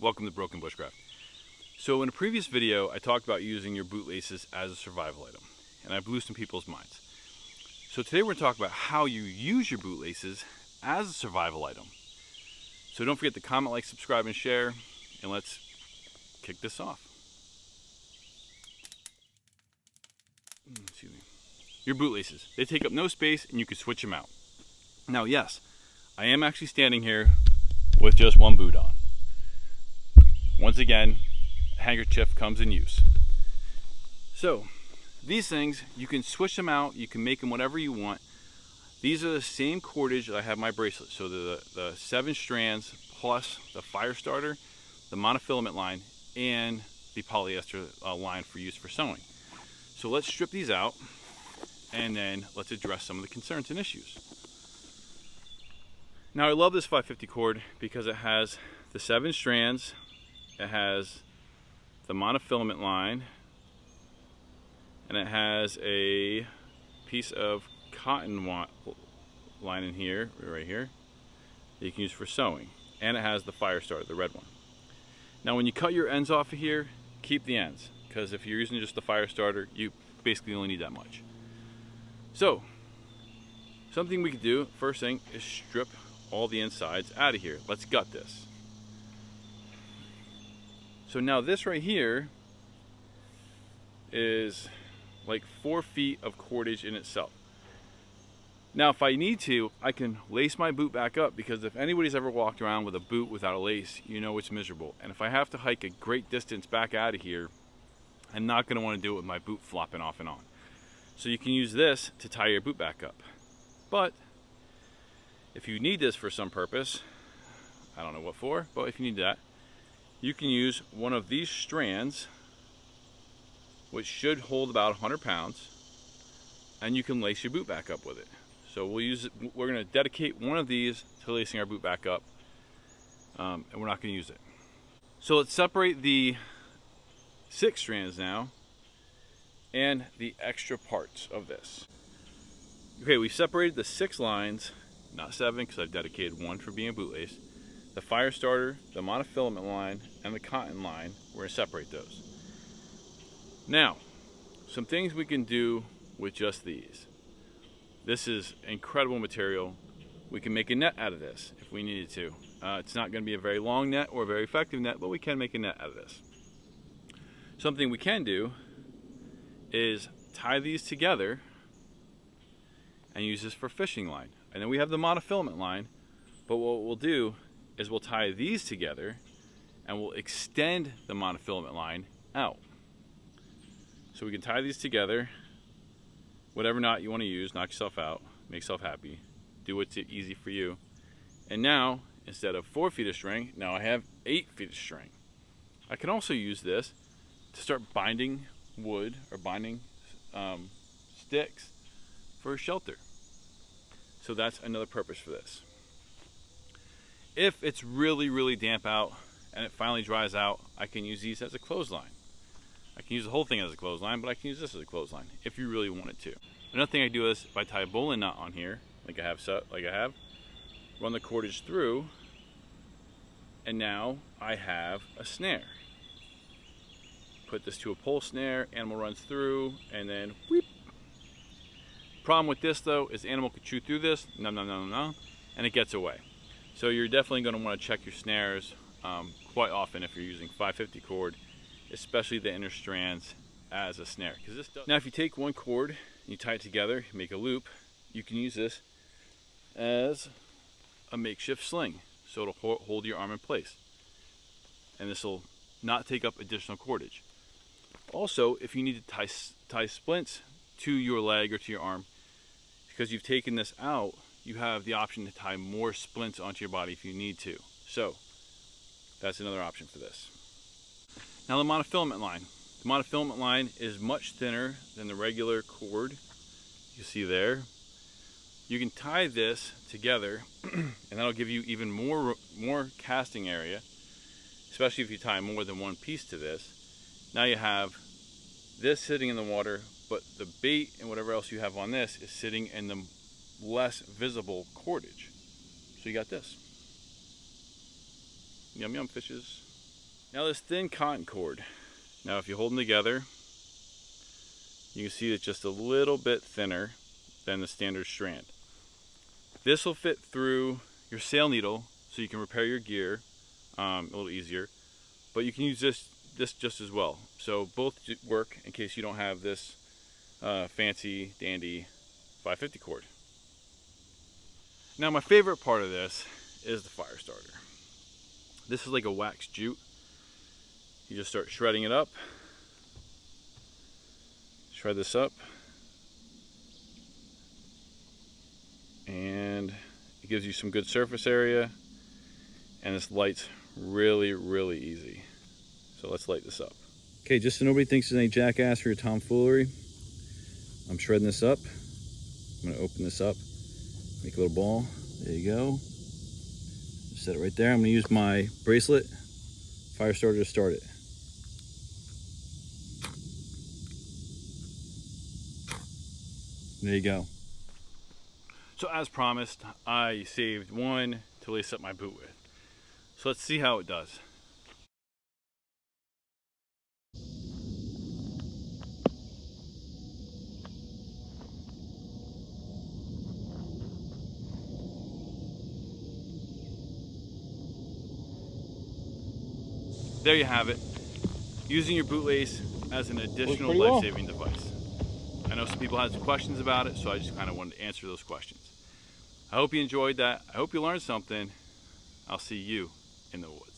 Welcome to Broken Bushcraft. So in a previous video, I talked about using your bootlaces as a survival item, and I blew some people's minds. So today we're going to talk about how you use your bootlaces as a survival item. So don't forget to comment, like, subscribe, and share, and let's kick this off. Excuse me. Your bootlaces, they take up no space and you can switch them out. Now yes, I am actually standing here with just one boot on. Once again, a handkerchief comes in use. So these things, you can switch them out, you can make them whatever you want. These are the same cordage that I have my bracelet. So the 7 strands plus the fire starter, the monofilament line, and the polyester line for use for sewing. So let's strip these out and then let's address some of the concerns and issues. Now I love this 550 cord because it has the 7 strands, it has the monofilament line, and it has a piece of cotton line in here, right here, that you can use for sewing. And it has the fire starter, the red one. Now when you cut your ends off of here, keep the ends, because if you're using just the fire starter, you basically only need that much. So, something we could do, first thing, is strip all the insides out of here. Let's gut this. So now this right here is like 4 feet of cordage in itself. Now if I need to, I can lace my boot back up, because if anybody's ever walked around with a boot without a lace, you know it's miserable. And if I have to hike a great distance back out of here, I'm not going to want to do it with my boot flopping off and on. So you can use this to tie your boot back up. But if you need this for some purpose, I don't know what for, but if you need that, you can use one of these strands, which should hold about 100 pounds, and you can lace your boot back up with it. So we're going to dedicate one of these to lacing our boot back up, and we're not going to use it. So let's separate the 6 strands now and the extra parts of this. Okay, we've separated the 6 lines, not 7 because I've dedicated 1 for being a bootlace. The fire starter, the monofilament line, and the cotton line, we're going to separate those. Now, some things we can do with just these. This is incredible material. We can make a net out of this if we needed to. It's not going to be a very long net or a very effective net, but we can make a net out of this. Something we can do is tie these together and use this for fishing line. And then we have the monofilament line, but what we'll do is we'll tie these together and we'll extend the monofilament line out. So we can tie these together, whatever knot you want to use, knock yourself out, make yourself happy, do what's easy for you. And now, instead of 4 feet of string, now I have 8 feet of string. I can also use this to start binding wood or binding sticks for a shelter. So that's another purpose for this. If it's really, really damp out and it finally dries out, I can use these as a clothesline. I can use the whole thing as a clothesline, but I can use this as a clothesline if you really wanted to. Another thing I do is if I tie a bowline knot on here, like I have, run the cordage through, and now I have a snare. Put this to a pole snare, animal runs through, and then whoop. Problem with this though is the animal could chew through this, and it gets away. So you're definitely going to want to check your snares quite often if you're using 550 cord, especially the inner strands as a snare. Now if you take one cord and you tie it together, make a loop, you can use this as a makeshift sling. So it'll hold your arm in place. And this will not take up additional cordage. Also, if you need to tie splints to your leg or to your arm, because you've taken this out, you have the option to tie more splints onto your body if you need to. So that's another option for this. Now the monofilament line. The monofilament line is much thinner than the regular cord you see there. You can tie this together and that'll give you even more casting area, especially if you tie more than one piece to this. Now you have this sitting in the water, but the bait and whatever else you have on this is sitting in the less visible cordage. So you got this. Yum yum fishes. Now this thin cotton cord, now if you hold them together, you can see it's just a little bit thinner than the standard strand. This will fit through your sail needle so you can repair your gear a little easier, but you can use this just as well. So both work in case you don't have this fancy dandy 550 cord. Now my favorite part of this is the fire starter. This is like a wax jute. You just start shredding it up. Shred this up. And it gives you some good surface area. And this lights really, really easy. So let's light this up. Okay, just so nobody thinks there's any jackass or tomfoolery, I'm shredding this up. I'm gonna open this up, make a little ball. There you go. Just set it right there. I'm gonna use my bracelet fire starter to start it. There you go. So as promised, I saved one to lace up my boot with. So let's see how it does. There you have it. Using your boot lace as an additional life-saving device. I know some people had some questions about it, so I just kind of wanted to answer those questions. I hope you enjoyed that. I hope you learned something. I'll see you in the woods.